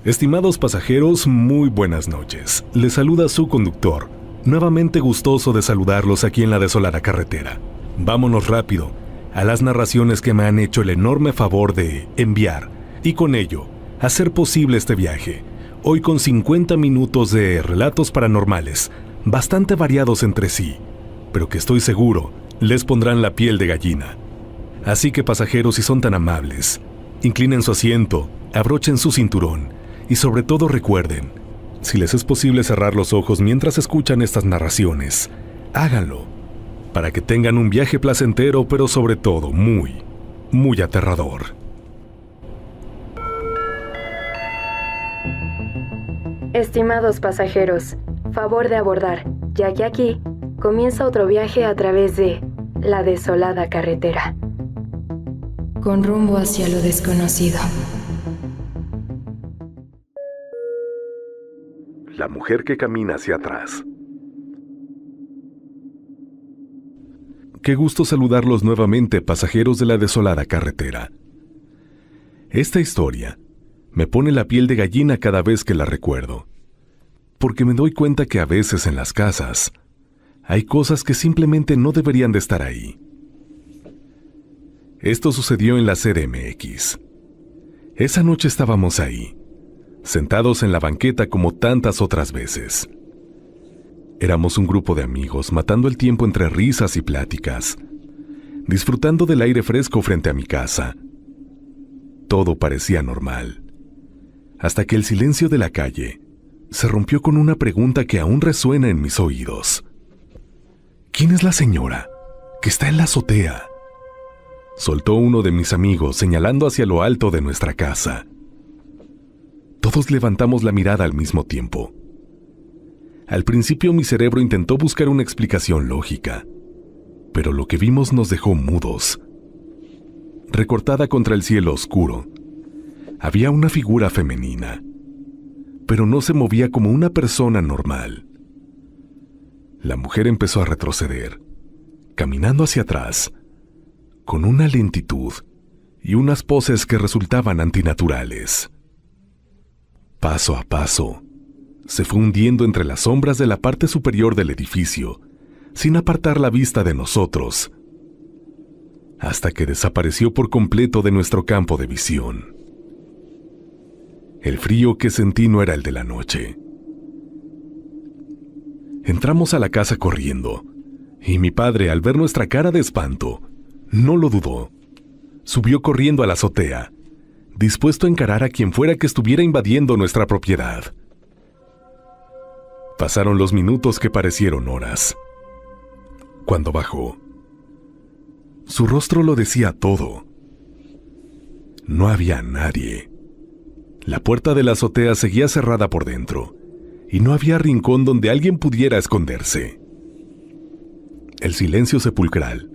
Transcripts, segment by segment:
Estimados pasajeros, muy buenas noches. Les saluda su conductor, nuevamente gustoso de saludarlos aquí en la desolada carretera. Vámonos rápido a las narraciones que me han hecho el enorme favor de enviar y con ello hacer posible este viaje. Hoy con 50 minutos de relatos paranormales, bastante variados entre sí, pero que estoy seguro les pondrán la piel de gallina. Así que pasajeros, si son tan amables, inclinen su asiento, abrochen su cinturón y sobre todo recuerden, si les es posible cerrar los ojos mientras escuchan estas narraciones, háganlo, para que tengan un viaje placentero, pero sobre todo muy aterrador. Estimados pasajeros, favor de abordar, ya que aquí comienza otro viaje a través de la desolada carretera, con rumbo hacia lo desconocido. La mujer que camina hacia atrás. Qué gusto saludarlos nuevamente, pasajeros de la desolada carretera. Esta historia me pone la piel de gallina cada vez que la recuerdo, porque me doy cuenta que a veces en las casas hay cosas que simplemente no deberían de estar ahí. Esto sucedió en la CDMX. Esa noche estábamos ahí, sentados en la banqueta como tantas otras veces. Éramos un grupo de amigos matando el tiempo entre risas y pláticas, disfrutando del aire fresco frente a mi casa. Todo parecía normal, hasta que el silencio de la calle se rompió con una pregunta que aún resuena en mis oídos. ¿Quién es la señora que está en la azotea?, soltó uno de mis amigos señalando hacia lo alto de nuestra casa. Todos levantamos la mirada al mismo tiempo. Al principio mi cerebro intentó buscar una explicación lógica, pero lo que vimos nos dejó mudos. Recortada contra el cielo oscuro, había una figura femenina, pero no se movía como una persona normal. La mujer empezó a retroceder, caminando hacia atrás, con una lentitud y unas poses que resultaban antinaturales. Paso a paso, se fue hundiendo entre las sombras de la parte superior del edificio, sin apartar la vista de nosotros, hasta que desapareció por completo de nuestro campo de visión. El frío que sentí no era el de la noche. Entramos a la casa corriendo, y mi padre, al ver nuestra cara de espanto, no lo dudó. Subió corriendo a la azotea, dispuesto a encarar a quien fuera que estuviera invadiendo nuestra propiedad. Pasaron los minutos que parecieron horas. Cuando bajó, su rostro lo decía todo. No había nadie. La puerta de la azotea seguía cerrada por dentro, y no había rincón donde alguien pudiera esconderse. El silencio sepulcral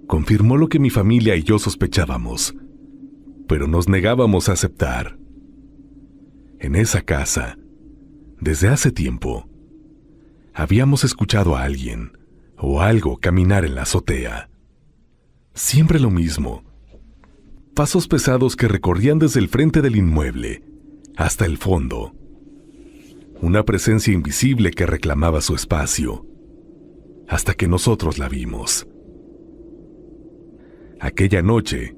confirmó lo que mi familia y yo sospechábamos, pero nos negábamos a aceptar. En esa casa, desde hace tiempo, habíamos escuchado a alguien o algo caminar en la azotea. Siempre lo mismo. Pasos pesados que recorrían desde el frente del inmueble hasta el fondo. Una presencia invisible que reclamaba su espacio, hasta que nosotros la vimos. Aquella noche,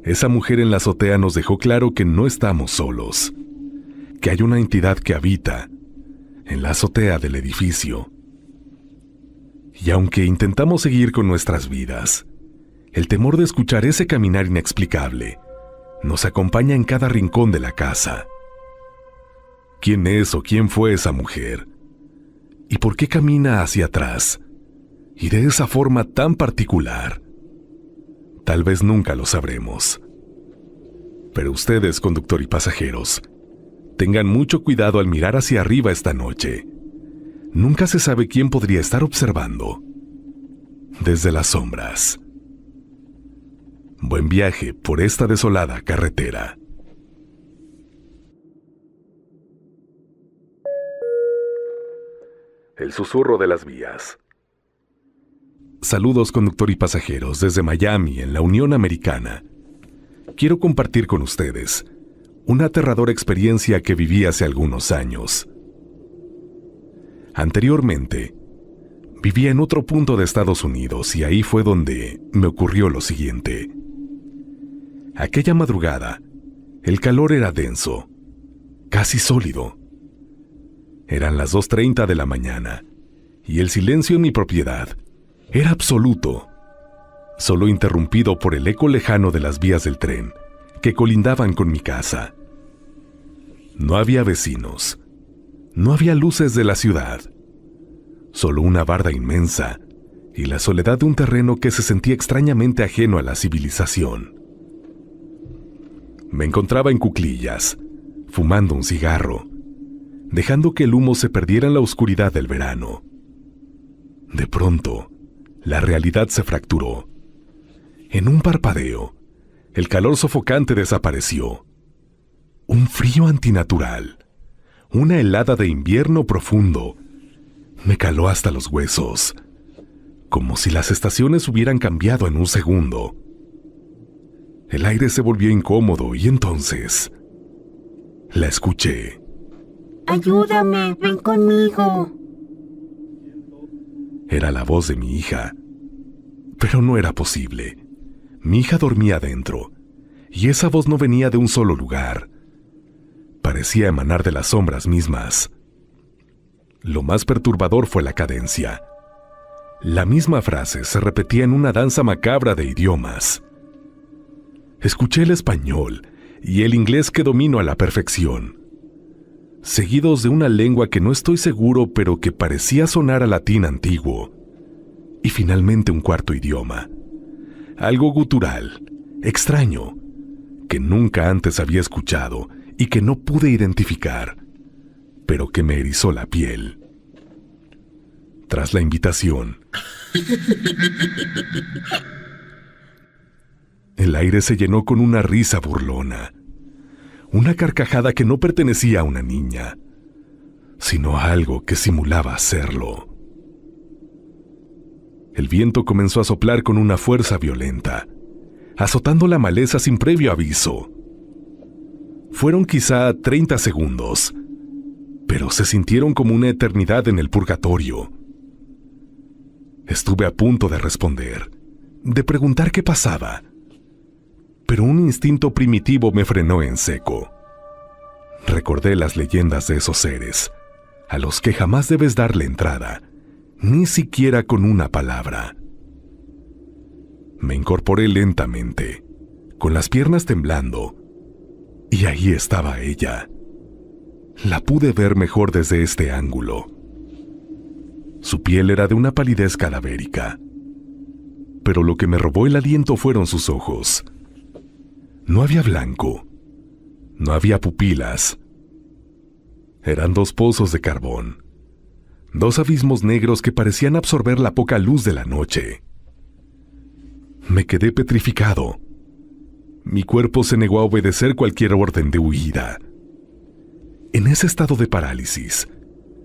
esa mujer en la azotea nos dejó claro que no estamos solos, que hay una entidad que habita en la azotea del edificio. Y aunque intentamos seguir con nuestras vidas, el temor de escuchar ese caminar inexplicable nos acompaña en cada rincón de la casa. ¿Quién es o quién fue esa mujer? ¿Y por qué camina hacia atrás? Y de esa forma tan particular. Tal vez nunca lo sabremos. Pero ustedes, conductor y pasajeros, tengan mucho cuidado al mirar hacia arriba esta noche. Nunca se sabe quién podría estar observando desde las sombras. Buen viaje por esta desolada carretera. El susurro de las vías. Saludos, conductor y pasajeros, desde Miami, en la Unión Americana. Quiero compartir con ustedes una aterradora experiencia que viví hace algunos años. Anteriormente, vivía en otro punto de Estados Unidos y ahí fue donde me ocurrió lo siguiente. Aquella madrugada, el calor era denso, casi sólido. Eran las 2:30 de la mañana y el silencio en mi propiedad era absoluto, solo interrumpido por el eco lejano de las vías del tren que colindaban con mi casa. No había vecinos, no había luces de la ciudad, solo una barda inmensa y la soledad de un terreno que se sentía extrañamente ajeno a la civilización. Me encontraba en cuclillas, fumando un cigarro, dejando que el humo se perdiera en la oscuridad del verano. De pronto, la realidad se fracturó. En un parpadeo, el calor sofocante desapareció. Un frío antinatural, una helada de invierno profundo, me caló hasta los huesos, como si las estaciones hubieran cambiado en un segundo. El aire se volvió incómodo y entonces la escuché. ¡Ayúdame! ¡Ven conmigo! Era la voz de mi hija, pero no era posible. Mi hija dormía adentro, y esa voz no venía de un solo lugar. Parecía emanar de las sombras mismas. Lo más perturbador fue la cadencia. La misma frase se repetía en una danza macabra de idiomas. Escuché el español y el inglés que domino a la perfección, seguidos de una lengua que no estoy seguro pero que parecía sonar a latín antiguo, y finalmente un cuarto idioma, algo gutural, extraño, que nunca antes había escuchado y que no pude identificar, pero que me erizó la piel. Tras la invitación, el aire se llenó con una risa burlona, una carcajada que no pertenecía a una niña, sino a algo que simulaba serlo. El viento comenzó a soplar con una fuerza violenta, azotando la maleza sin previo aviso. Fueron quizá 30 segundos, pero se sintieron como una eternidad en el purgatorio. Estuve a punto de responder, de preguntar qué pasaba, pero un instinto primitivo me frenó en seco. Recordé las leyendas de esos seres, a los que jamás debes darle entrada, ni siquiera con una palabra. Me incorporé lentamente, con las piernas temblando, y ahí estaba ella. La pude ver mejor desde este ángulo. Su piel era de una palidez cadavérica, pero lo que me robó el aliento fueron sus ojos. No había blanco, no había pupilas. Eran dos pozos de carbón, dos abismos negros que parecían absorber la poca luz de la noche. Me quedé petrificado. Mi cuerpo se negó a obedecer cualquier orden de huida. En ese estado de parálisis,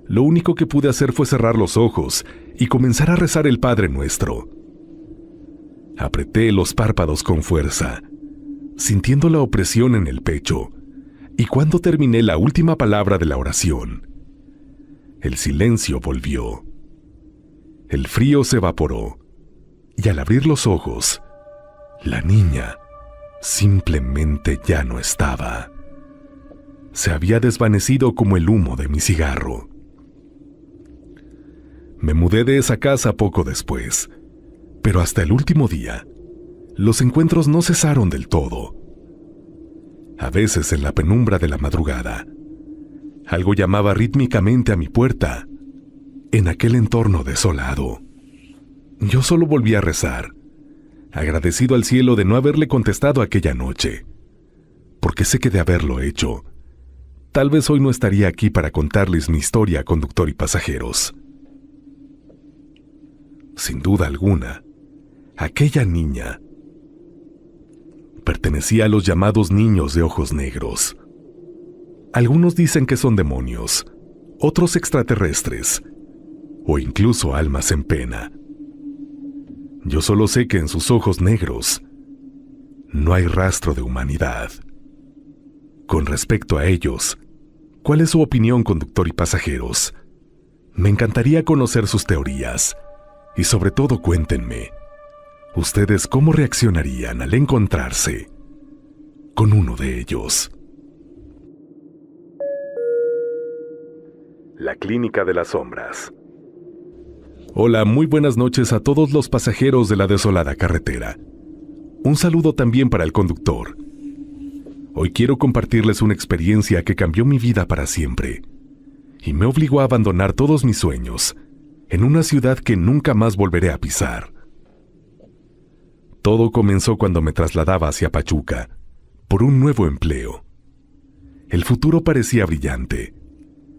lo único que pude hacer fue cerrar los ojos y comenzar a rezar el Padre Nuestro. Apreté los párpados con fuerza, sintiendo la opresión en el pecho, y cuando terminé la última palabra de la oración, el silencio volvió. El frío se evaporó, y al abrir los ojos, la niña simplemente ya no estaba. Se había desvanecido como el humo de mi cigarro. Me mudé de esa casa poco después, pero hasta el último día, los encuentros no cesaron del todo. A veces en la penumbra de la madrugada, algo llamaba rítmicamente a mi puerta, en aquel entorno desolado. Yo solo volví a rezar, agradecido al cielo de no haberle contestado aquella noche, porque sé que de haberlo hecho, tal vez hoy no estaría aquí para contarles mi historia, conductor y pasajeros. Sin duda alguna, aquella niña pertenecía a los llamados niños de ojos negros. Algunos dicen que son demonios, otros extraterrestres, o incluso almas en pena. Yo solo sé que en sus ojos negros no hay rastro de humanidad. Con respecto a ellos, ¿cuál es su opinión, conductor y pasajeros? Me encantaría conocer sus teorías. Y sobre todo cuéntenme, ¿ustedes cómo reaccionarían al encontrarse con uno de ellos? La Clínica de las Sombras. Hola, muy buenas noches a todos los pasajeros de la desolada carretera. Un saludo también para el conductor. Hoy quiero compartirles una experiencia que cambió mi vida para siempre y me obligó a abandonar todos mis sueños en una ciudad que nunca más volveré a pisar. Todo comenzó cuando me trasladaba hacia Pachuca por un nuevo empleo. El futuro parecía brillante,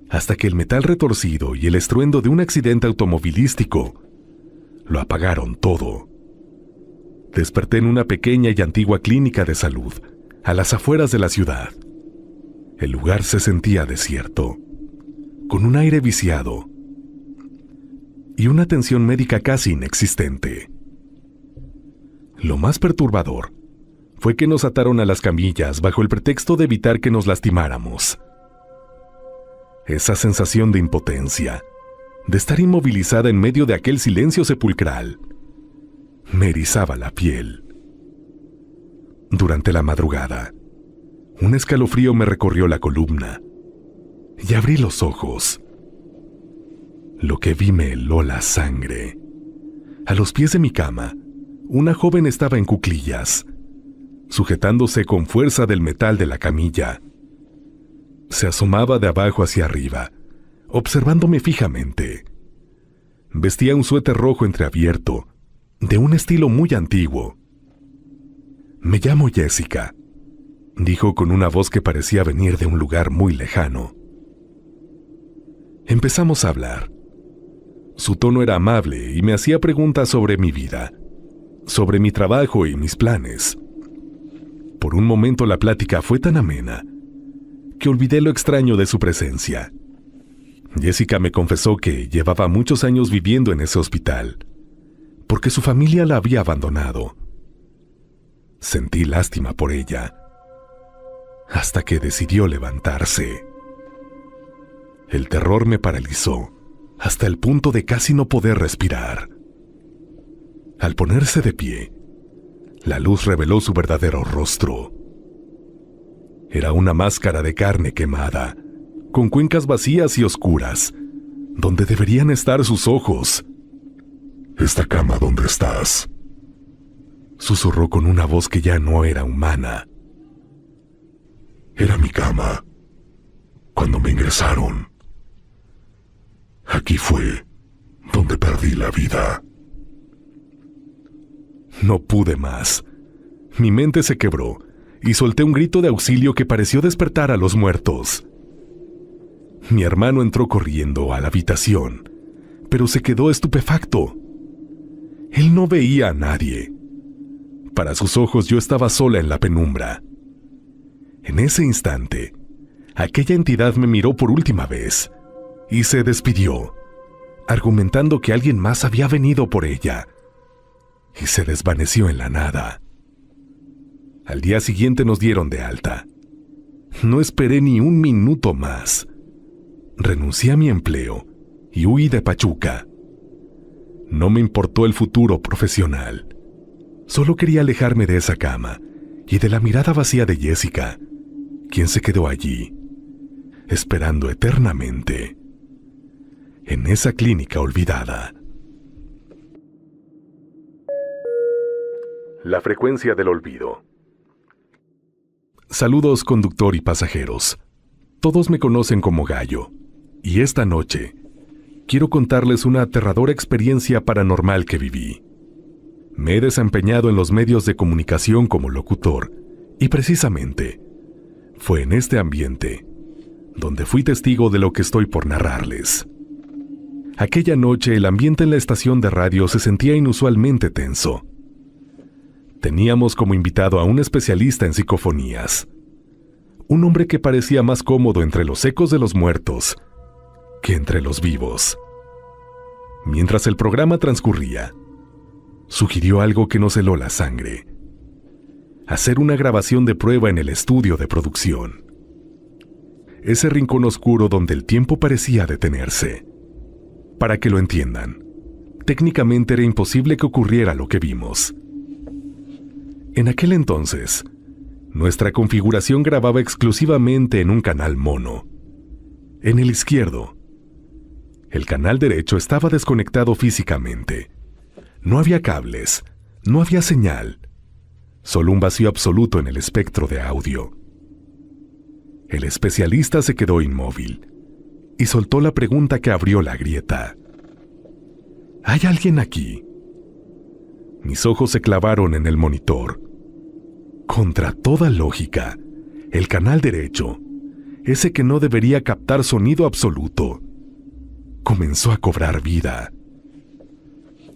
hasta que el metal retorcido y el estruendo de un accidente automovilístico lo apagaron todo. Desperté en una pequeña y antigua clínica de salud, a las afueras de la ciudad. El lugar se sentía desierto, con un aire viciado y una atención médica casi inexistente. Lo más perturbador fue que nos ataron a las camillas bajo el pretexto de evitar que nos lastimáramos. Esa sensación de impotencia, de estar inmovilizada en medio de aquel silencio sepulcral, me erizaba la piel. Durante la madrugada, un escalofrío me recorrió la columna y abrí los ojos. Lo que vi me heló la sangre. A los pies de mi cama, una joven estaba en cuclillas, sujetándose con fuerza del metal de la camilla. Se asomaba de abajo hacia arriba, observándome fijamente. Vestía un suéter rojo entreabierto, de un estilo muy antiguo. «Me llamo Jessica», dijo con una voz que parecía venir de un lugar muy lejano. Empezamos a hablar. Su tono era amable y me hacía preguntas sobre mi vida, sobre mi trabajo y mis planes. Por un momento la plática fue tan amena que olvidé lo extraño de su presencia. Jessica me confesó que llevaba muchos años viviendo en ese hospital, porque su familia la había abandonado. Sentí lástima por ella, hasta que decidió levantarse. El terror me paralizó, hasta el punto de casi no poder respirar. Al ponerse de pie, la luz reveló su verdadero rostro. Era una máscara de carne quemada, con cuencas vacías y oscuras, donde deberían estar sus ojos. «¿Esta cama dónde estás?», susurró con una voz que ya no era humana. «Era mi cama, cuando me ingresaron. Aquí fue donde perdí la vida». No pude más. Mi mente se quebró y solté un grito de auxilio que pareció despertar a los muertos. Mi hermano entró corriendo a la habitación, pero se quedó estupefacto. Él no veía a nadie. Para sus ojos yo estaba sola en la penumbra. En ese instante, aquella entidad me miró por última vez y se despidió, argumentando que alguien más había venido por ella, y se desvaneció en la nada. Al día siguiente nos dieron de alta. No esperé ni un minuto más. Renuncié a mi empleo y huí de Pachuca. No me importó el futuro profesional. Solo quería alejarme de esa cama y de la mirada vacía de Jessica, quien se quedó allí, esperando eternamente, en esa clínica olvidada. La frecuencia del olvido. Saludos, conductor y pasajeros. Todos me conocen como Gallo, y esta noche quiero contarles una aterradora experiencia paranormal que viví. Me he desempeñado en los medios de comunicación como locutor, y precisamente fue en este ambiente donde fui testigo de lo que estoy por narrarles. Aquella noche el ambiente en la estación de radio se sentía inusualmente tenso. Teníamos como invitado a un especialista en psicofonías, un hombre que parecía más cómodo entre los ecos de los muertos que entre los vivos. Mientras el programa transcurría, sugirió algo que nos heló la sangre: hacer una grabación de prueba en el estudio de producción. ese rincón oscuro donde el tiempo parecía detenerse. Para que lo entiendan, técnicamente era imposible que ocurriera lo que vimos. En aquel entonces, nuestra configuración grababa exclusivamente en un canal mono. En el izquierdo. El canal derecho estaba desconectado físicamente. No había cables, no había señal, solo un vacío absoluto en el espectro de audio. El especialista se quedó inmóvil y soltó la pregunta que abrió la grieta. ¿Hay alguien aquí? Mis ojos se clavaron en el monitor. Contra toda lógica, el canal derecho, ese que no debería captar sonido absoluto, comenzó a cobrar vida.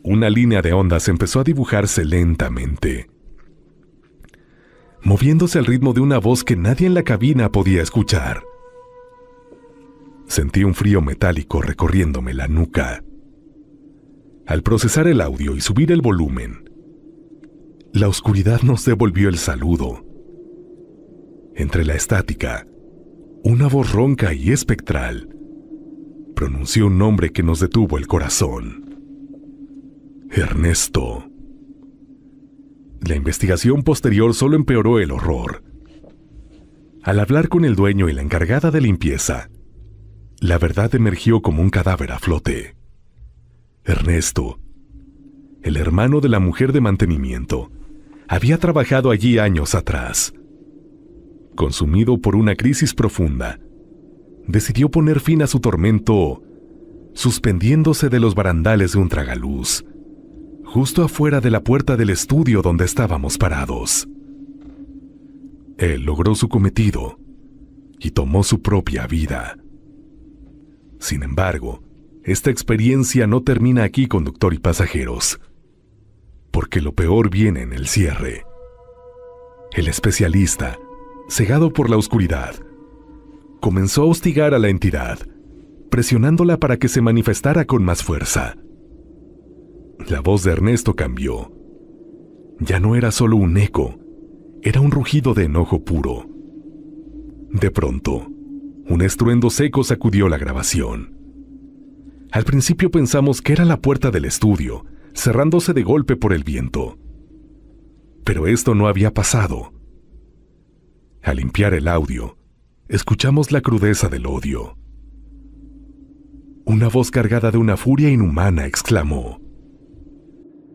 Una línea de ondas empezó a dibujarse lentamente, moviéndose al ritmo de una voz que nadie en la cabina podía escuchar. Sentí un frío metálico recorriéndome la nuca. Al procesar el audio y subir el volumen, la oscuridad nos devolvió el saludo. Entre la estática, una voz ronca y espectral pronunció un nombre que nos detuvo el corazón. Ernesto. La investigación posterior solo empeoró el horror. Al hablar con el dueño y la encargada de limpieza, la verdad emergió como un cadáver a flote. Ernesto, el hermano de la mujer de mantenimiento, había trabajado allí años atrás. Consumido por una crisis profunda, decidió poner fin a su tormento suspendiéndose de los barandales de un tragaluz, justo afuera de la puerta del estudio donde estábamos parados. Él logró su cometido y tomó su propia vida. Sin embargo, esta experiencia no termina aquí, conductor y pasajeros, porque lo peor viene en el cierre. El especialista, cegado por la oscuridad, comenzó a hostigar a la entidad, presionándola para que se manifestara con más fuerza. La voz de Ernesto cambió. Ya no era solo un eco, era un rugido de enojo puro. De pronto, un estruendo seco sacudió la grabación. Al principio pensamos que era la puerta del estudio, cerrándose de golpe por el viento. Pero esto no había pasado. Al limpiar el audio, escuchamos la crudeza del odio. Una voz cargada de una furia inhumana exclamó: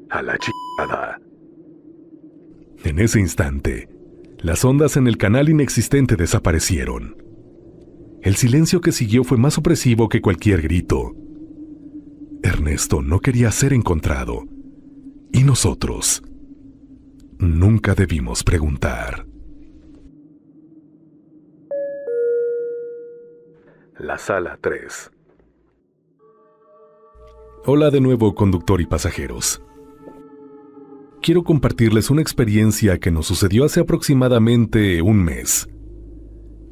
¡A la chingada! En ese instante, las ondas en el canal inexistente desaparecieron. El silencio que siguió fue más opresivo que cualquier grito. Ernesto no quería ser encontrado, y nosotros nunca debimos preguntar. La sala 3. Hola de nuevo, conductor y pasajeros. Quiero compartirles una experiencia que nos sucedió hace aproximadamente un mes.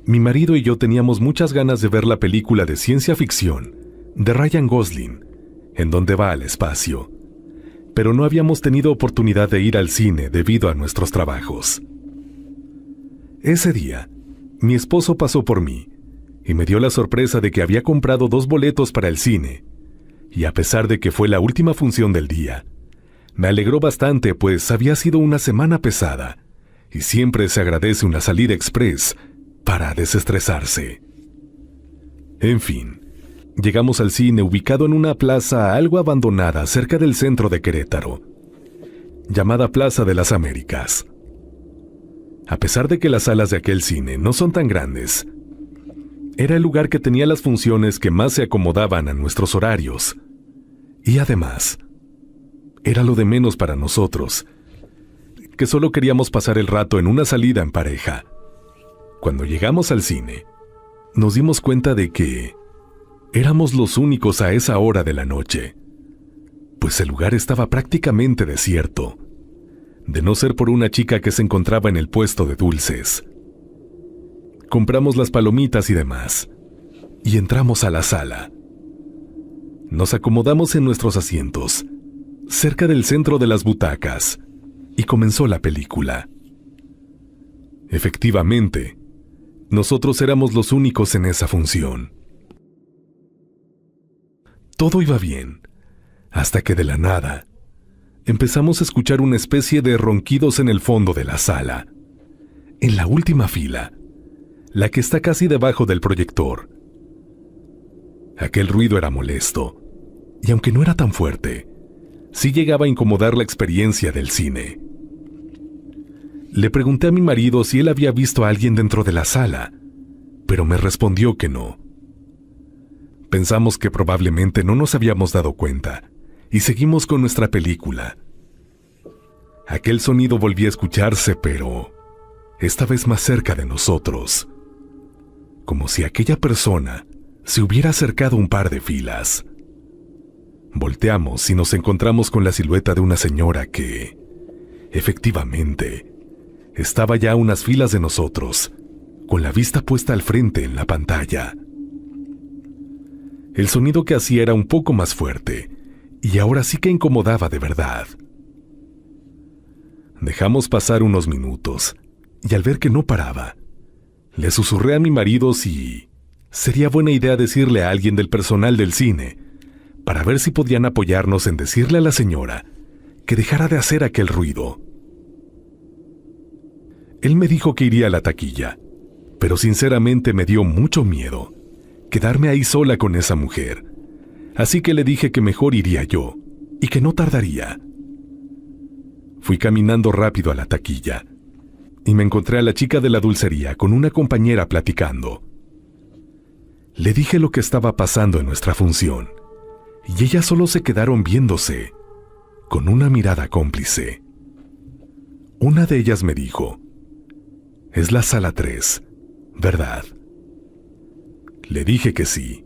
Mi marido y yo teníamos muchas ganas de ver la película de ciencia ficción de Ryan Gosling, en donde va al espacio, pero no habíamos tenido oportunidad de ir al cine debido a nuestros trabajos. Ese día, mi esposo pasó por mí y me dio la sorpresa de que había comprado 2 boletos para el cine, y a pesar de que fue la última función del día, me alegró bastante, pues había sido una semana pesada, y siempre se agradece una salida express para desestresarse. En fin, llegamos al cine ubicado en una plaza algo abandonada cerca del centro de Querétaro, llamada Plaza de las Américas. A pesar de que las salas de aquel cine no son tan grandes, era el lugar que tenía las funciones que más se acomodaban a nuestros horarios. Y además, era lo de menos para nosotros, que solo queríamos pasar el rato en una salida en pareja. Cuando llegamos al cine, nos dimos cuenta de que éramos los únicos a esa hora de la noche, pues el lugar estaba prácticamente desierto, de no ser por una chica que se encontraba en el puesto de dulces. Compramos las palomitas y demás, y entramos a la sala. Nos acomodamos en nuestros asientos, cerca del centro de las butacas, y comenzó la película. Efectivamente, Nosotros éramos los únicos en esa función. Todo iba bien, hasta que de la nada empezamos a escuchar una especie de ronquidos en el fondo de la sala, en la última fila, la que está casi debajo del proyector. Aquel ruido era molesto, y aunque no era tan fuerte, sí llegaba a incomodar la experiencia del cine. Le pregunté a mi marido si él había visto a alguien dentro de la sala, pero me respondió que no. Pensamos que probablemente no nos habíamos dado cuenta, y seguimos con nuestra película. Aquel sonido volvía a escucharse, pero esta vez más cerca de nosotros, como si aquella persona se hubiera acercado un par de filas. Volteamos y nos encontramos con la silueta de una señora que, efectivamente, estaba ya a unas filas de nosotros, con la vista puesta al frente en la pantalla. El sonido que hacía era un poco más fuerte, y ahora sí que incomodaba de verdad. Dejamos pasar unos minutos, y al ver que no paraba, le susurré a mi marido si sería buena idea decirle a alguien del personal del cine, para ver si podían apoyarnos en decirle a la señora que dejara de hacer aquel ruido. Él me dijo que iría a la taquilla, pero sinceramente me dio mucho miedo quedarme ahí sola con esa mujer, así que le dije que mejor iría yo, y que no tardaría. Fui caminando rápido a la taquilla, y me encontré a la chica de la dulcería con una compañera platicando. Le dije lo que estaba pasando en nuestra función, y ellas solo se quedaron viéndose, con una mirada cómplice. Una de ellas me dijo: «Es la sala 3, ¿verdad?». Le dije que sí,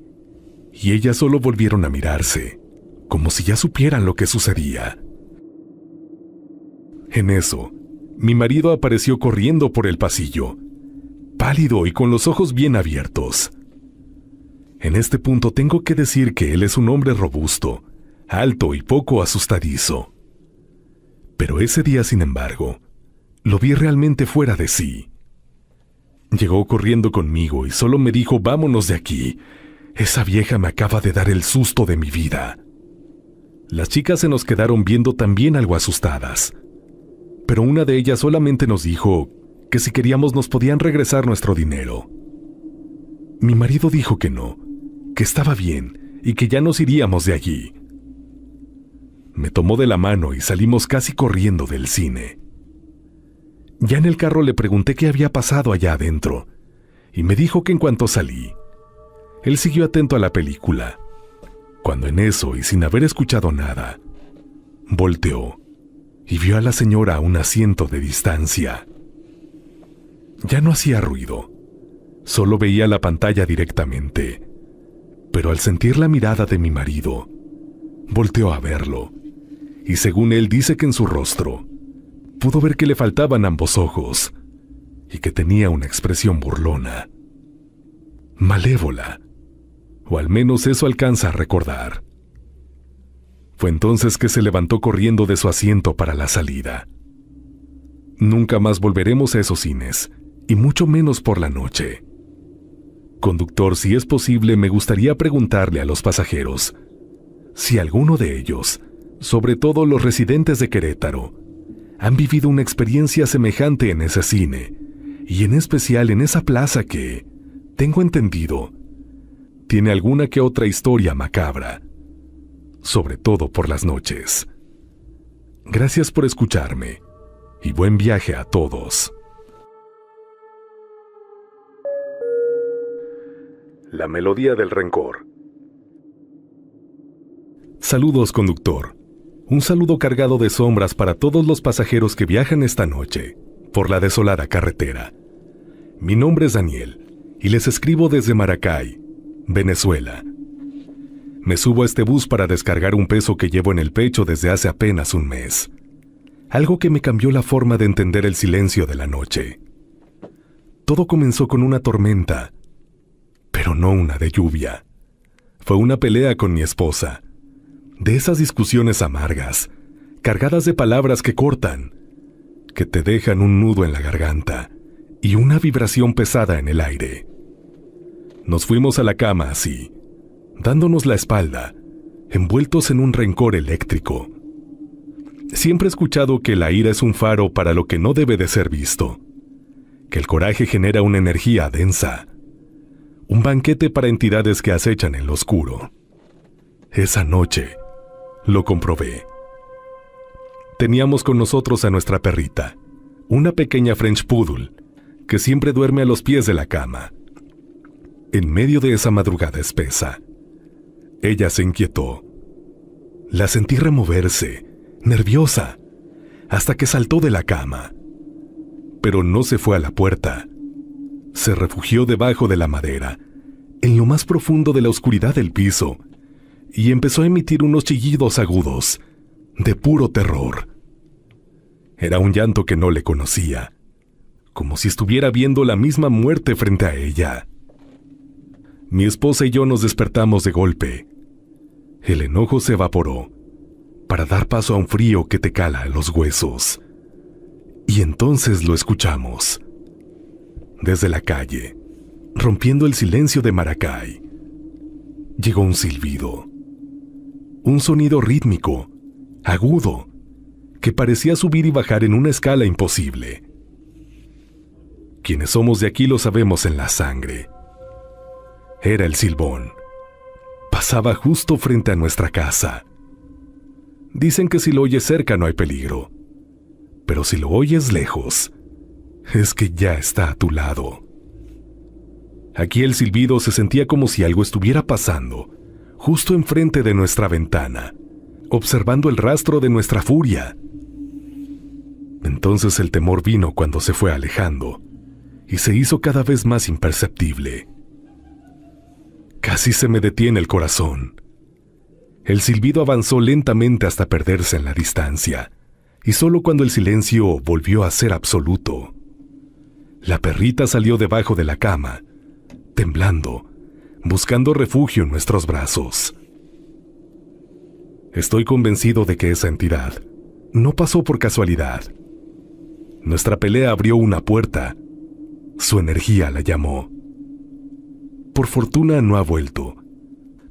y ellas solo volvieron a mirarse, como si ya supieran lo que sucedía. En eso, mi marido apareció corriendo por el pasillo, pálido y con los ojos bien abiertos. En este punto tengo que decir que él es un hombre robusto, alto y poco asustadizo. Pero ese día, sin embargo, lo vi realmente fuera de sí. Llegó corriendo conmigo y solo me dijo: «Vámonos de aquí. Esa vieja me acaba de dar el susto de mi vida». Las chicas se nos quedaron viendo también algo asustadas, pero una de ellas solamente nos dijo que si queríamos nos podían regresar nuestro dinero. Mi marido dijo que no, que estaba bien y que ya nos iríamos de allí. Me tomó de la mano y salimos casi corriendo del cine. Ya en el carro le pregunté qué había pasado allá adentro, y me dijo que en cuanto salí, él siguió atento a la película, cuando en eso, y sin haber escuchado nada, volteó y vio a la señora a un asiento de distancia. Ya no hacía ruido, solo veía la pantalla directamente, pero al sentir la mirada de mi marido, volteó a verlo, y según él dice que en su rostro pudo ver que le faltaban ambos ojos y que tenía una expresión burlona, malévola, o al menos eso alcanza a recordar. Fue entonces que se levantó corriendo de su asiento para la salida. Nunca más volveremos a esos cines, y mucho menos por la noche. Conductor, si es posible, me gustaría preguntarle a los pasajeros si alguno de ellos, sobre todo los residentes de Querétaro, han vivido una experiencia semejante en ese cine, y en especial en esa plaza que, tengo entendido, tiene alguna que otra historia macabra, sobre todo por las noches. Gracias por escucharme, y buen viaje a todos. La melodía del rencor. Saludos, conductor. Un saludo cargado de sombras para todos los pasajeros que viajan esta noche por la desolada carretera. Mi nombre es Daniel y les escribo desde Maracay, Venezuela. Me subo a este bus para descargar un peso que llevo en el pecho desde hace apenas un mes. Algo que me cambió la forma de entender el silencio de la noche. Todo comenzó con una tormenta, pero no una de lluvia. Fue una pelea con mi esposa. De esas discusiones amargas, cargadas de palabras que cortan, que te dejan un nudo en la garganta y una vibración pesada en el aire. Nos fuimos a la cama así, dándonos la espalda, envueltos en un rencor eléctrico. Siempre he escuchado que la ira es un faro para lo que no debe de ser visto, que el coraje genera una energía densa, un banquete para entidades que acechan en lo oscuro. Esa noche lo comprobé. Teníamos con nosotros a nuestra perrita, una pequeña French Poodle, que siempre duerme a los pies de la cama. En medio de esa madrugada espesa, ella se inquietó. La sentí removerse, nerviosa, hasta que saltó de la cama. Pero no se fue a la puerta. Se refugió debajo de la madera, en lo más profundo de la oscuridad del piso, y empezó a emitir unos chillidos agudos, de puro terror. Era un llanto que no le conocía, como si estuviera viendo la misma muerte frente a ella. Mi esposa y yo nos despertamos de golpe. El enojo se evaporó, para dar paso a un frío que te cala los huesos. Y entonces lo escuchamos. Desde la calle, rompiendo el silencio de Maracay, llegó un silbido. Un sonido rítmico, agudo, que parecía subir y bajar en una escala imposible. Quienes somos de aquí lo sabemos en la sangre. Era el silbón. Pasaba justo frente a nuestra casa. Dicen que si lo oyes cerca no hay peligro, pero si lo oyes lejos, es que ya está a tu lado. Aquí el silbido se sentía como si algo estuviera pasando, justo enfrente de nuestra ventana, observando el rastro de nuestra furia. Entonces el temor vino cuando se fue alejando, y se hizo cada vez más imperceptible. Casi se me detiene el corazón. El silbido avanzó lentamente hasta perderse en la distancia, y solo cuando el silencio volvió a ser absoluto, la perrita salió debajo de la cama, temblando, buscando refugio en nuestros brazos. Estoy convencido de que esa entidad no pasó por casualidad. Nuestra pelea abrió una puerta. Su energía la llamó. Por fortuna no ha vuelto,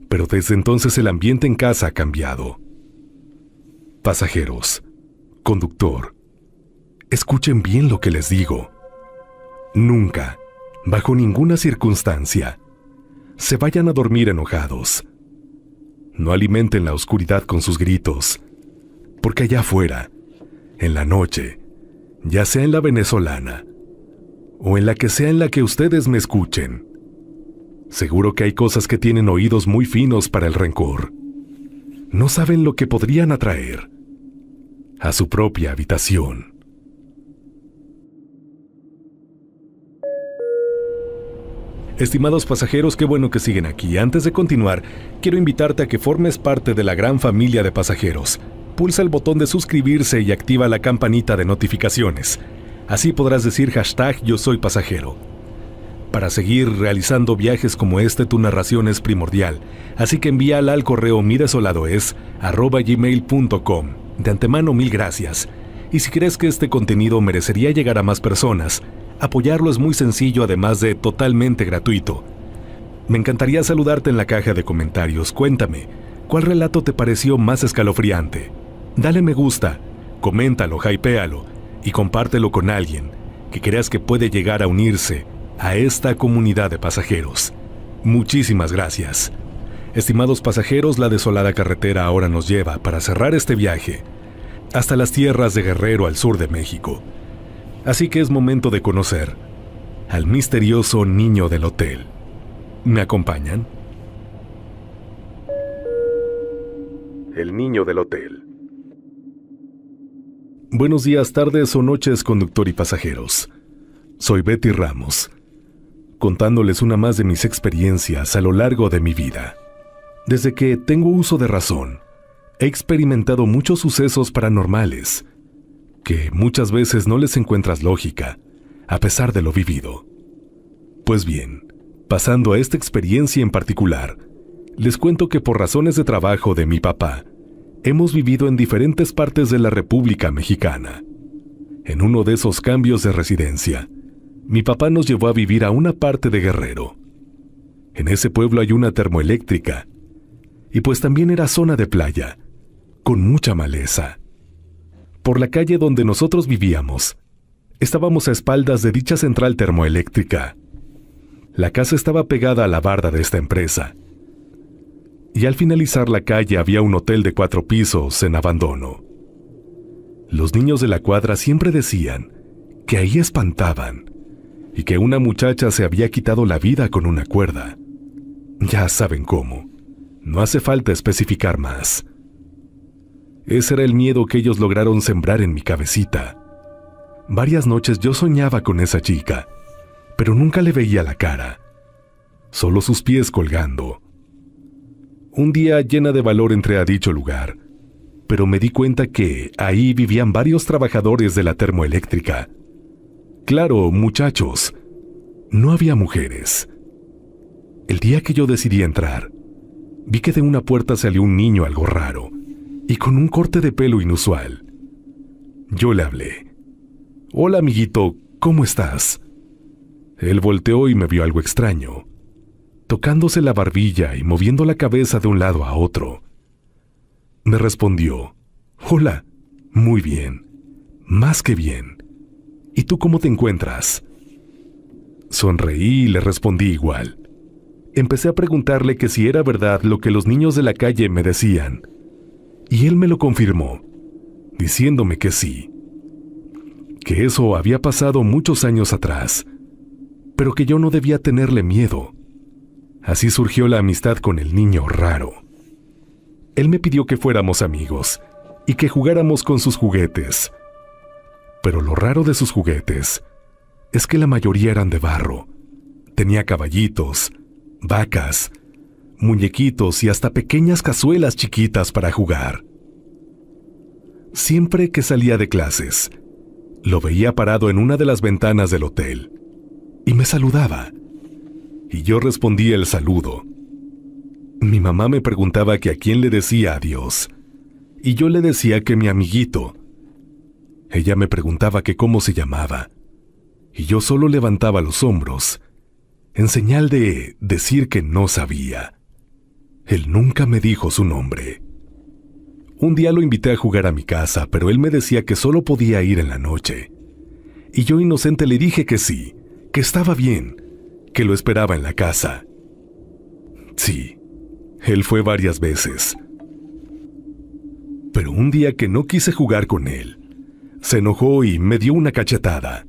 pero desde entonces el ambiente en casa ha cambiado. Pasajeros, conductor, escuchen bien lo que les digo. Nunca, bajo ninguna circunstancia, se vayan a dormir enojados. No alimenten la oscuridad con sus gritos, porque allá afuera, en la noche, ya sea en la venezolana, o en la que sea en la que ustedes me escuchen, seguro que hay cosas que tienen oídos muy finos para el rencor. No saben lo que podrían atraer a su propia habitación. Estimados pasajeros, qué bueno que siguen aquí. Antes de continuar, quiero invitarte a que formes parte de la gran familia de pasajeros. Pulsa el botón de suscribirse y activa la campanita de notificaciones. Así podrás decir hashtag Yo Soy Pasajero. Para seguir realizando viajes como este, tu narración es primordial, así que envíala al correo midesoladoes@gmail.com. De antemano, mil gracias. Y si crees que este contenido merecería llegar a más personas, apoyarlo es muy sencillo, además de totalmente gratuito. Me encantaría saludarte en la caja de comentarios. Cuéntame, ¿cuál relato te pareció más escalofriante? Dale me gusta, coméntalo, hypéalo y compártelo con alguien que creas que puede llegar a unirse a esta comunidad de pasajeros. Muchísimas gracias. Estimados pasajeros, la desolada carretera ahora nos lleva, para cerrar este viaje, hasta las tierras de Guerrero al sur de México. Así que es momento de conocer al misterioso niño del hotel. ¿Me acompañan? El niño del hotel. Buenos días, tardes o noches, conductor y pasajeros. Soy Betty Ramos, contándoles una más de mis experiencias a lo largo de mi vida. Desde que tengo uso de razón, he experimentado muchos sucesos paranormales que muchas veces no les encuentras lógica, a pesar de lo vivido. Pues bien, pasando a esta experiencia en particular, les cuento que por razones de trabajo de mi papá, hemos vivido en diferentes partes de la República Mexicana. En uno de esos cambios de residencia, mi papá nos llevó a vivir a una parte de Guerrero. En ese pueblo hay una termoeléctrica, y pues también era zona de playa, con mucha maleza. Por la calle donde nosotros vivíamos, estábamos a espaldas de dicha central termoeléctrica. La casa estaba pegada a la barda de esta empresa, y al finalizar la calle había un hotel de 4 pisos en abandono. Los niños de la cuadra siempre decían que ahí espantaban y que una muchacha se había quitado la vida con una cuerda. Ya saben cómo, no hace falta especificar más. Ese era el miedo que ellos lograron sembrar en mi cabecita. Varias noches yo soñaba con esa chica, pero nunca le veía la cara, solo sus pies colgando. Un día, llena de valor, entré a dicho lugar, pero me di cuenta que ahí vivían varios trabajadores de la termoeléctrica. Claro, muchachos, no había mujeres. El día que yo decidí entrar, vi que de una puerta salió un niño algo raro y con un corte de pelo inusual. Yo le hablé. «Hola, amiguito, ¿cómo estás?» Él volteó y me vio algo extraño, tocándose la barbilla y moviendo la cabeza de un lado a otro. Me respondió: «Hola, muy bien, más que bien. ¿Y tú cómo te encuentras?» Sonreí y le respondí igual. Empecé a preguntarle que si era verdad lo que los niños de la calle me decían, y él me lo confirmó, diciéndome que sí, que eso había pasado muchos años atrás, pero que yo no debía tenerle miedo. Así surgió la amistad con el niño raro. Él me pidió que fuéramos amigos y que jugáramos con sus juguetes. Pero lo raro de sus juguetes es que la mayoría eran de barro. Tenía caballitos, vacas, muñequitos y hasta pequeñas cazuelas chiquitas para jugar. Siempre que salía de clases, lo veía parado en una de las ventanas del hotel y me saludaba, y yo respondía el saludo. Mi mamá me preguntaba que a quién le decía adiós, y yo le decía que mi amiguito. Ella me preguntaba que cómo se llamaba, y yo solo levantaba los hombros, en señal de decir que no sabía. Él nunca me dijo su nombre. Un día lo invité a jugar a mi casa, pero él me decía que solo podía ir en la noche, y yo inocente le dije que sí, que estaba bien, que lo esperaba en la casa. Sí, él fue varias veces. Pero un día que no quise jugar con él, se enojó y me dio una cachetada.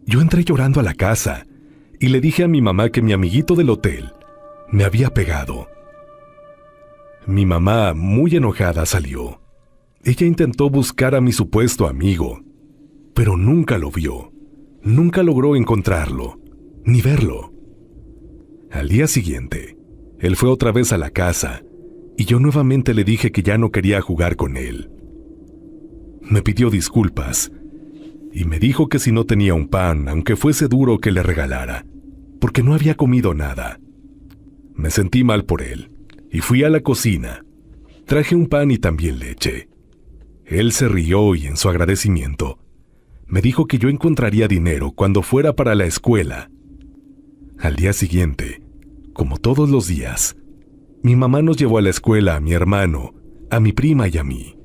Yo entré llorando a la casa y le dije a mi mamá que mi amiguito del hotel me había pegado. Mi mamá, muy enojada, salió. Ella intentó buscar a mi supuesto amigo, pero nunca lo vio. Nunca logró encontrarlo, ni verlo. Al día siguiente, él fue otra vez a la casa y yo nuevamente le dije que ya no quería jugar con él. Me pidió disculpas y me dijo que si no tenía un pan, aunque fuese duro, que le regalara, porque no había comido nada. Me sentí mal por él y fui a la cocina. Traje un pan y también leche. Él se rió y en su agradecimiento me dijo que yo encontraría dinero cuando fuera para la escuela. Al día siguiente, como todos los días, mi mamá nos llevó a la escuela a mi hermano, a mi prima y a mí.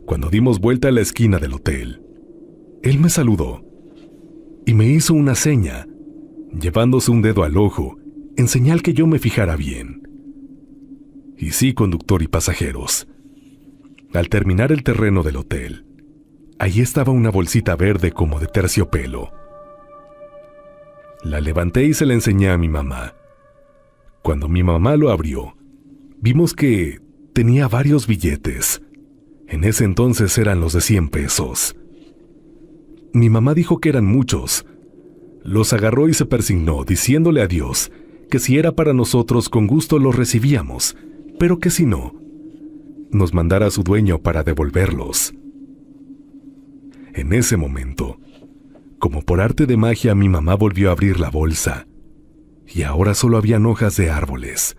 Cuando dimos vuelta a la esquina del hotel, él me saludó y me hizo una seña, llevándose un dedo al ojo, en señal que yo me fijara bien. Y sí, conductor y pasajeros, al terminar el terreno del hotel, ahí estaba una bolsita verde como de terciopelo. La levanté y se la enseñé a mi mamá. Cuando mi mamá lo abrió, vimos que tenía varios billetes. En ese entonces eran los de 100 pesos. Mi mamá dijo que eran muchos. Los agarró y se persignó, diciéndole a Dios que si era para nosotros, con gusto los recibíamos, pero que si no, nos mandara a su dueño para devolverlos. En ese momento, como por arte de magia, mi mamá volvió a abrir la bolsa, y ahora solo habían hojas de árboles,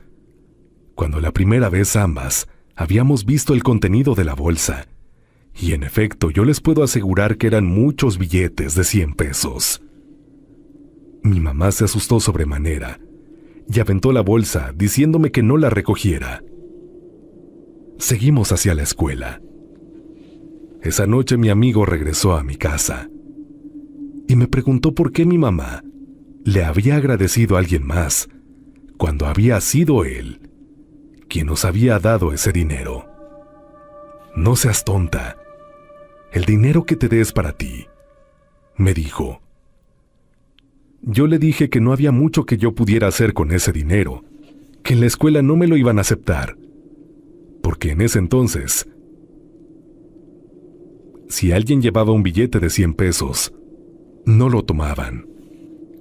cuando la primera vez ambas habíamos visto el contenido de la bolsa, Y en efecto, yo les puedo asegurar que eran muchos billetes de 100 pesos. Mi mamá se asustó sobremanera y aventó la bolsa diciéndome que no la recogiera. Seguimos hacia la escuela. Esa noche mi amigo regresó a mi casa y me preguntó por qué mi mamá le había agradecido a alguien más cuando había sido él quien nos había dado ese dinero. No seas tonta. El dinero que te dé es para ti, me dijo. Yo le dije que no había mucho que yo pudiera hacer con ese dinero, que en la escuela no me lo iban a aceptar, porque en ese entonces, si alguien llevaba un billete de 100 pesos, no lo tomaban.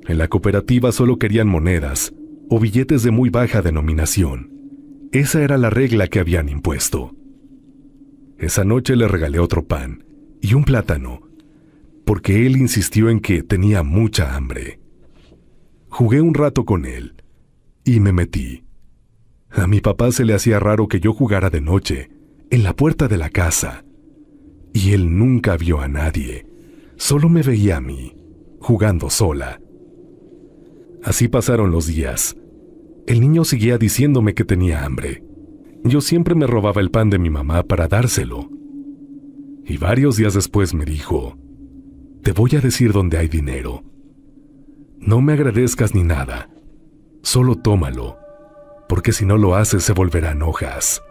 En la cooperativa solo querían monedas o billetes de muy baja denominación. Esa era la regla que habían impuesto. Esa noche le regalé otro pan y un plátano, porque él insistió en que tenía mucha hambre. Jugué un rato con él y me metí. A mi papá se le hacía raro que yo jugara de noche, en la puerta de la casa, y él nunca vio a nadie, solo me veía a mí, jugando sola. Así pasaron los días. El niño seguía diciéndome que tenía hambre. Yo siempre me robaba el pan de mi mamá para dárselo. Y varios días después me dijo, te voy a decir dónde hay dinero. No me agradezcas ni nada, solo tómalo, porque si no lo haces se volverán hojas.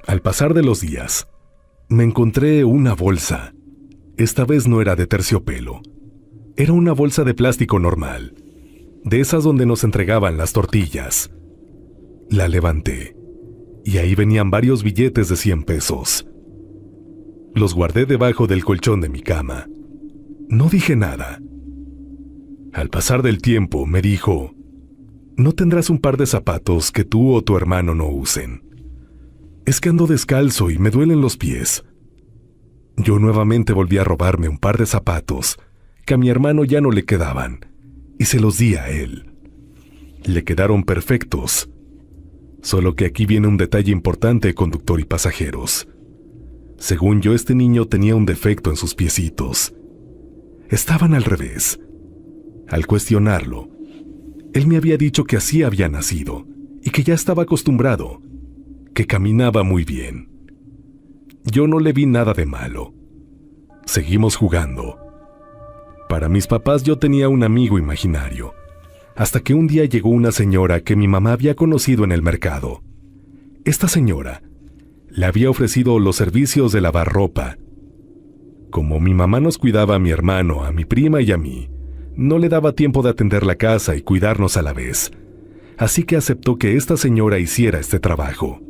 Al pasar de los días, me encontré una bolsa. Esta vez no era de terciopelo. Era una bolsa de plástico normal, de esas donde nos entregaban las tortillas. La levanté, y ahí venían varios billetes de 100 pesos. Los guardé debajo del colchón de mi cama. No dije nada. Al pasar del tiempo, me dijo, ¿no tendrás un par de zapatos que tú o tu hermano no usen? Es que ando descalzo y me duelen los pies. Yo nuevamente volví a robarme un par de zapatos que a mi hermano ya no le quedaban, y se los di a él. Le quedaron perfectos. Solo que aquí viene un detalle importante, conductor y pasajeros. Según yo, este niño tenía un defecto en sus piecitos. Estaban al revés. Al cuestionarlo, él me había dicho que así había nacido y que ya estaba acostumbrado, que caminaba muy bien. Yo no le vi nada de malo. Seguimos jugando. Para mis papás yo tenía un amigo imaginario, hasta que un día llegó una señora que mi mamá había conocido en el mercado. Esta señora le había ofrecido los servicios de lavar ropa. Como mi mamá nos cuidaba a mi hermano, a mi prima y a mí, no le daba tiempo de atender la casa y cuidarnos a la vez, así que aceptó que esta señora hiciera este trabajo.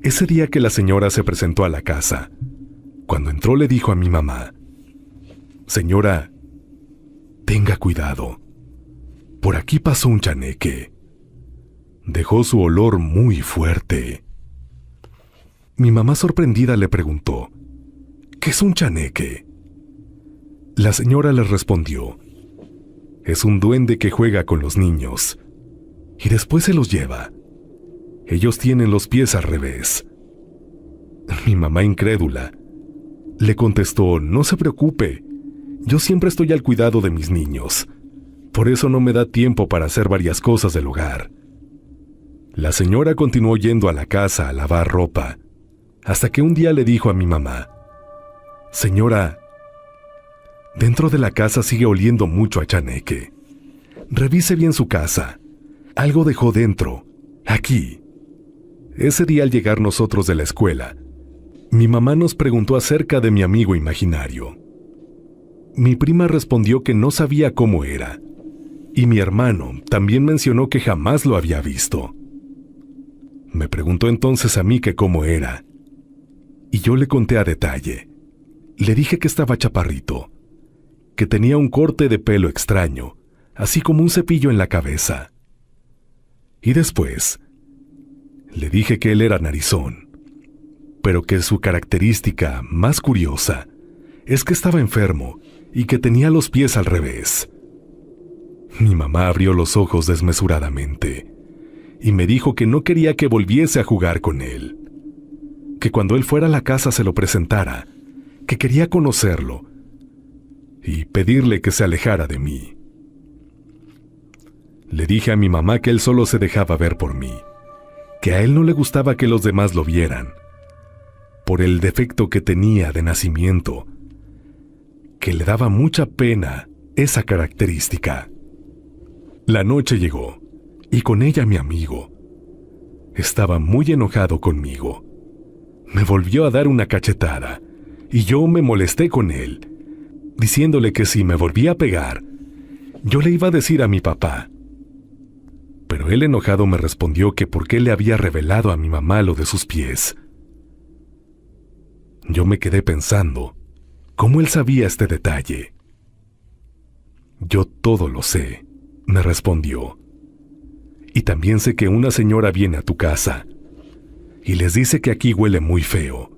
Ese día que la señora se presentó a la casa, cuando entró le dijo a mi mamá, «Señora, tenga cuidado. Por aquí pasó un chaneque. Dejó su olor muy fuerte». Mi mamá sorprendida le preguntó, «¿Qué es un chaneque?». La señora le respondió, «Es un duende que juega con los niños y después se los lleva. Ellos tienen los pies al revés». Mi mamá, incrédula, le contestó, «No se preocupe, yo siempre estoy al cuidado de mis niños, por eso no me da tiempo para hacer varias cosas del hogar». La señora continuó yendo a la casa a lavar ropa, hasta que un día le dijo a mi mamá, «Señora, dentro de la casa sigue oliendo mucho a chaneque. Revise bien su casa. Algo dejó dentro, aquí». Ese día al llegar nosotros de la escuela, mi mamá nos preguntó acerca de mi amigo imaginario. Mi prima respondió que no sabía cómo era, y mi hermano también mencionó que jamás lo había visto. Me preguntó entonces a mí que cómo era, y yo le conté a detalle. Le dije que estaba chaparrito, que tenía un corte de pelo extraño, así como un cepillo en la cabeza. Y después, le dije que él era narizón, pero que su característica más curiosa es que estaba enfermo y que tenía los pies al revés. Mi mamá abrió los ojos desmesuradamente y me dijo que no quería que volviese a jugar con él. que cuando él fuera a la casa se lo presentara, que quería conocerlo y pedirle que se alejara de mí. Le dije a mi mamá que él solo se dejaba ver por mí, que a él no le gustaba que los demás lo vieran, por el defecto que tenía de nacimiento, que le daba mucha pena esa característica. La noche llegó, y con ella mi amigo. Estaba muy enojado conmigo. Me volvió a dar una cachetada, y yo me molesté con él, diciéndole que si me volvía a pegar, yo le iba a decir a mi papá. Pero él enojado me respondió que por qué le había revelado a mi mamá lo de sus pies. Yo me quedé pensando, ¿cómo él sabía este detalle? Yo todo lo sé, me respondió. Y también sé que una señora viene a tu casa y les dice que aquí huele muy feo.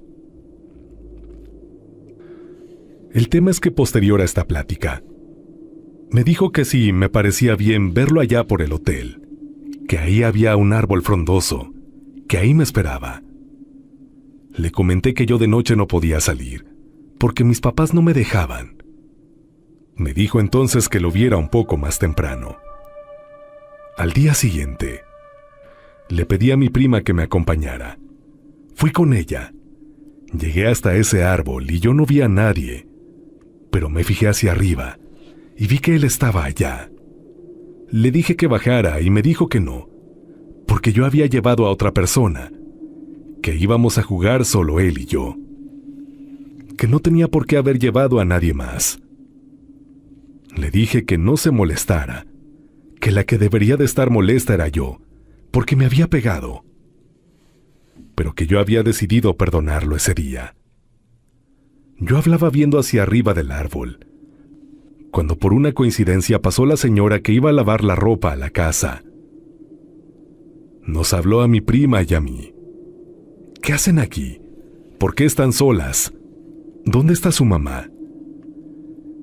El tema es que posterior a esta plática, me dijo que si me parecía bien verlo allá por el hotel, que ahí había un árbol frondoso, que ahí me esperaba. Le comenté que yo de noche no podía salir, porque mis papás no me dejaban. Me dijo entonces que lo viera un poco más temprano. Al día siguiente, le pedí a mi prima que me acompañara. Fui con ella. Llegué hasta ese árbol y yo no vi a nadie, pero me fijé hacia arriba y vi que él estaba allá. Le dije que bajara y me dijo que no, porque yo había llevado a otra persona, que íbamos a jugar solo él y yo, que no tenía por qué haber llevado a nadie más. Le dije que no se molestara, que la que debería de estar molesta era yo, porque me había pegado, pero que yo había decidido perdonarlo ese día. Yo hablaba viendo hacia arriba del árbol, cuando por una coincidencia pasó la señora que iba a lavar la ropa a la casa. Nos habló a mi prima y a mí. ¿Qué hacen aquí? ¿Por qué están solas? ¿Dónde está su mamá?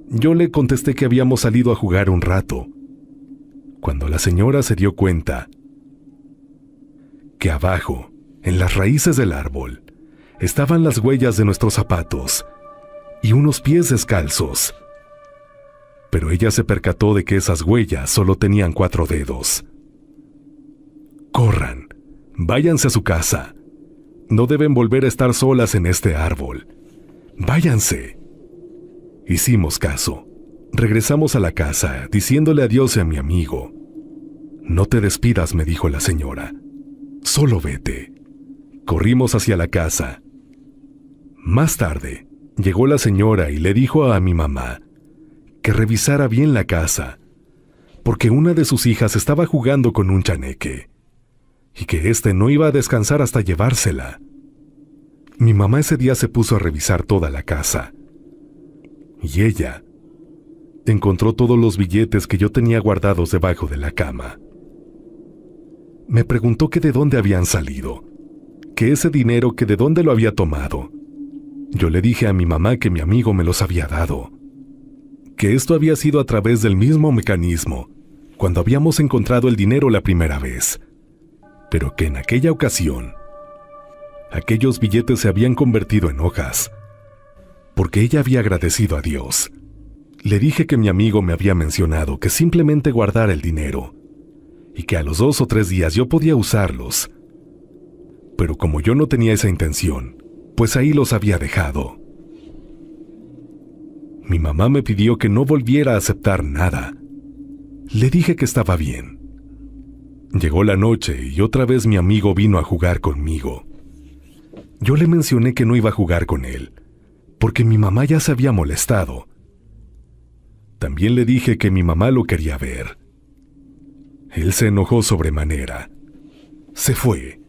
Yo le contesté que habíamos salido a jugar un rato, cuando la señora se dio cuenta que abajo, en las raíces del árbol, estaban las huellas de nuestros zapatos y unos pies descalzos. Pero ella se percató de que esas huellas solo tenían 4 dedos. Corran, váyanse a su casa. No deben volver a estar solas en este árbol. Váyanse. Hicimos caso. Regresamos a la casa, diciéndole adiós a mi amigo. No te despidas, me dijo la señora. Solo vete. Corrimos hacia la casa. Más tarde, llegó la señora y le dijo a mi mamá que revisara bien la casa, porque una de sus hijas estaba jugando con un chaneque, y que éste no iba a descansar hasta llevársela. Mi mamá ese día se puso a revisar toda la casa, y ella encontró todos los billetes que yo tenía guardados debajo de la cama. Me preguntó que de dónde habían salido, que ese dinero que de dónde lo había tomado. Yo le dije a mi mamá que mi amigo me los había dado, que esto había sido a través del mismo mecanismo cuando habíamos encontrado el dinero la primera vez, pero que en aquella ocasión aquellos billetes se habían convertido en hojas, porque ella había agradecido a Dios. Le dije que mi amigo me había mencionado que simplemente guardara el dinero y que a los 2 o 3 días yo podía usarlos, pero como yo no tenía esa intención, pues ahí los había dejado. Mi mamá me pidió que no volviera a aceptar nada. Le dije que estaba bien. Llegó la noche y otra vez mi amigo vino a jugar conmigo. Yo le mencioné que no iba a jugar con él, porque mi mamá ya se había molestado. También le dije que mi mamá lo quería ver. Él se enojó sobremanera. Se fue.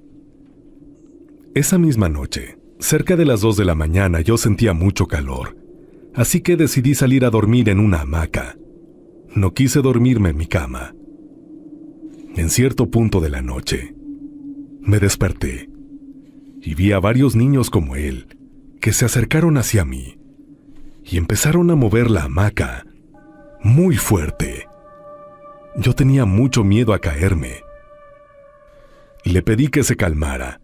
Esa misma noche, cerca de las 2 de la mañana, yo sentía mucho calor, así que decidí salir a dormir en una hamaca. No quise dormirme en mi cama. En cierto punto de la noche, me desperté y vi a varios niños como él que se acercaron hacia mí y empezaron a mover la hamaca muy fuerte. Yo tenía mucho miedo a caerme. Le pedí que se calmara.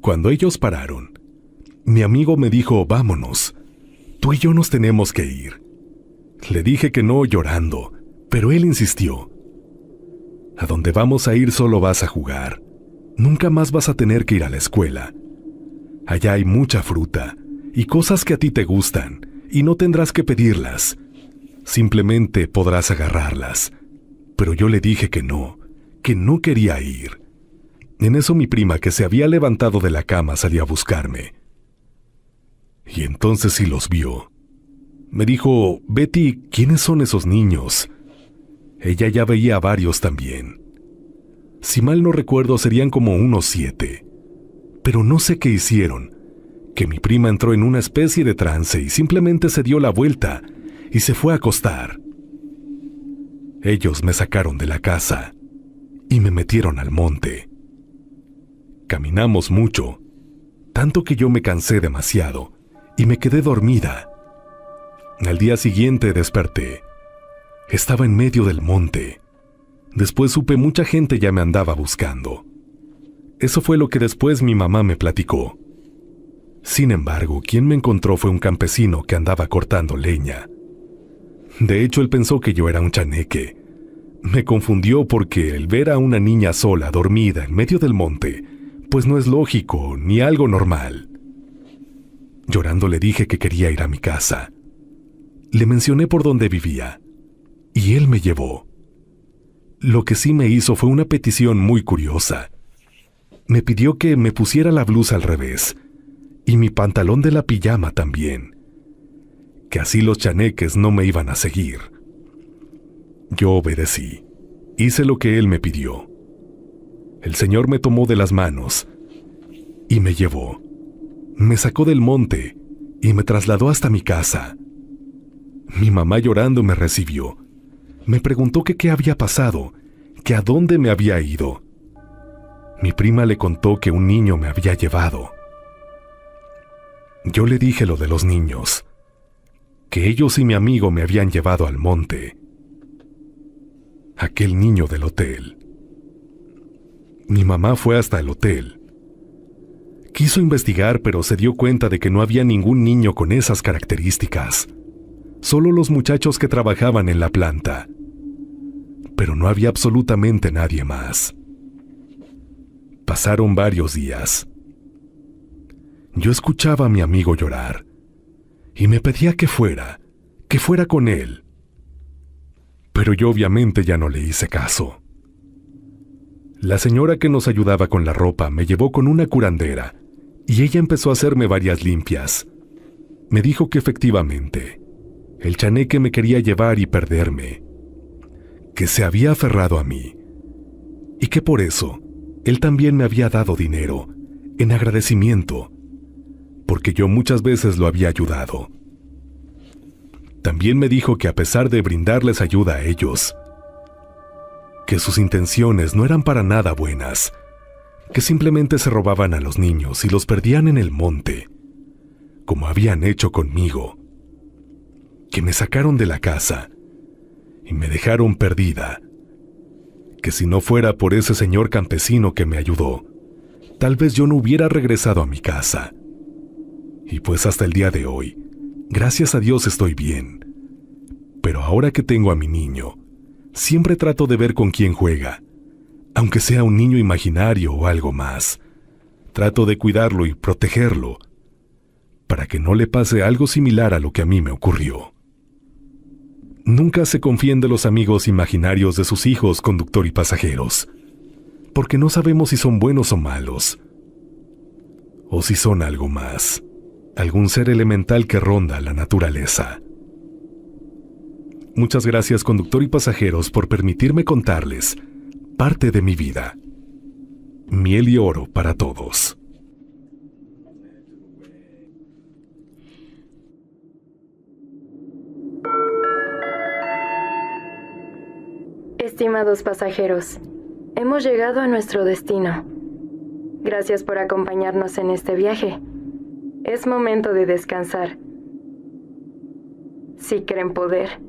Cuando ellos pararon, mi amigo me dijo, vámonos, tú y yo nos tenemos que ir. Le dije que no llorando, pero él insistió. A donde vamos a ir solo vas a jugar. Nunca más vas a tener que ir a la escuela. Allá hay mucha fruta y cosas que a ti te gustan y no tendrás que pedirlas. Simplemente podrás agarrarlas. Pero yo le dije que no quería ir. En eso mi prima, que se había levantado de la cama, salió a buscarme. Y entonces sí los vio. Me dijo, Betty, ¿quiénes son esos niños? Ella ya veía a varios también. Si mal no recuerdo, serían como unos 7. Pero no sé qué hicieron, que mi prima entró en una especie de trance y simplemente se dio la vuelta y se fue a acostar. Ellos me sacaron de la casa y me metieron al monte. Caminamos mucho, tanto que yo me cansé demasiado y me quedé dormida. Al día siguiente desperté. Estaba en medio del monte. Después supe mucha gente ya me andaba buscando. Eso fue lo que después mi mamá me platicó. Sin embargo, quien me encontró fue un campesino que andaba cortando leña. De hecho, él pensó que yo era un chaneque. Me confundió porque el ver a una niña sola, dormida, en medio del monte, pues no es lógico ni algo normal. Llorando le dije que quería ir a mi casa. Le mencioné por dónde vivía, y él me llevó. Lo que sí me hizo fue una petición muy curiosa. Me pidió que me pusiera la blusa al revés, y mi pantalón de la pijama también, que así los chaneques no me iban a seguir. Yo obedecí, hice lo que él me pidió. El Señor me tomó de las manos y me llevó. Me sacó del monte y me trasladó hasta mi casa. Mi mamá llorando me recibió. Me preguntó que qué había pasado, que a dónde me había ido. Mi prima le contó que un niño me había llevado. Yo le dije lo de los niños, que ellos y mi amigo me habían llevado al monte. Aquel niño del hotel. Mi mamá fue hasta el hotel. Quiso investigar, pero se dio cuenta de que no había ningún niño con esas características. Solo los muchachos que trabajaban en la planta. Pero no había absolutamente nadie más. Pasaron varios días. Yo escuchaba a mi amigo llorar y me pedía que fuera con él. Pero yo obviamente ya no le hice caso. La señora que nos ayudaba con la ropa me llevó con una curandera y ella empezó a hacerme varias limpias. Me dijo que efectivamente, el chaneque me quería llevar y perderme, que se había aferrado a mí y que por eso él también me había dado dinero en agradecimiento, porque yo muchas veces lo había ayudado. También me dijo que a pesar de brindarles ayuda a ellos, que sus intenciones no eran para nada buenas, que simplemente se robaban a los niños y los perdían en el monte, como habían hecho conmigo, que me sacaron de la casa y me dejaron perdida, que si no fuera por ese señor campesino que me ayudó, tal vez yo no hubiera regresado a mi casa. Y pues hasta el día de hoy, gracias a Dios estoy bien. Pero ahora que tengo a mi niño, siempre trato de ver con quién juega, aunque sea un niño imaginario o algo más. Trato de cuidarlo y protegerlo, para que no le pase algo similar a lo que a mí me ocurrió. Nunca se confíen de los amigos imaginarios de sus hijos, conductor y pasajeros, porque no sabemos si son buenos o malos, o si son algo más, algún ser elemental que ronda la naturaleza. Muchas gracias, conductor y pasajeros, por permitirme contarles parte de mi vida. Miel y oro para todos. Estimados pasajeros, hemos llegado a nuestro destino. Gracias por acompañarnos en este viaje. Es momento de descansar. Si creen poder,